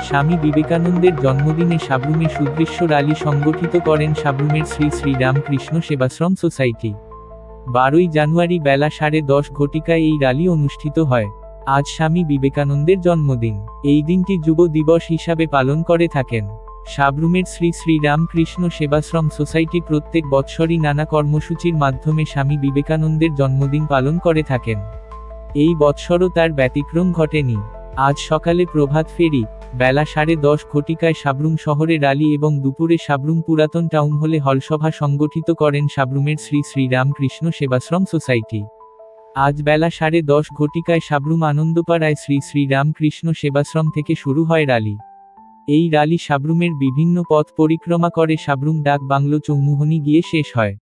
স্বামী বিবেকানন্দের জন্মদিনে সাব্রুমে সুদৃশ্য র্যালি সংগঠিত করেন সাব্রুমের শ্রী শ্রী রামকৃষ্ণ সেবাশ্রম সোসাইটি। 12ই জানুয়ারি বেলা 10:30 ঘটিকায় এই র্যালি অনুষ্ঠিত হয়। আজ স্বামী বিবেকানন্দের জন্মদিন। এই দিনটি যুব দিবস হিসাবে পালন করে থাকেন। সাব্রুমের শ্রী শ্রী রামকৃষ্ণ সেবাশ্রম সোসাইটি প্রত্যেক বৎসরই নানা কর্মসূচির মাধ্যমে স্বামী বিবেকানন্দের জন্মদিন পালন করে থাকেন। এই বৎসরও তার ব্যতিক্রম ঘটেনি। আজ সকালে প্রভাত ফেরি, বেলা 10:30 ঘটিকায় সাব্রুম শহরে র্যালি এবং দুপুরে সাব্রুম পুরাতন টাউন হলে হলসভা সংগঠিত করেন সাব্রুমের শ্রী শ্রী রামকৃষ্ণ সেবাশ্রম সোসাইটি। আজ বেলা 10:30 ঘটিকায় সাব্রুম আনন্দপাড়ায় শ্রী শ্রী রামকৃষ্ণ সেবাশ্রম থেকে শুরু হয় র্যালি। এই র্যালি সাব্রুমের বিভিন্ন পথ পরিক্রমা করে সাব্রুম ডাক বাংলো চৌমুহনী গিয়ে শেষ হয়।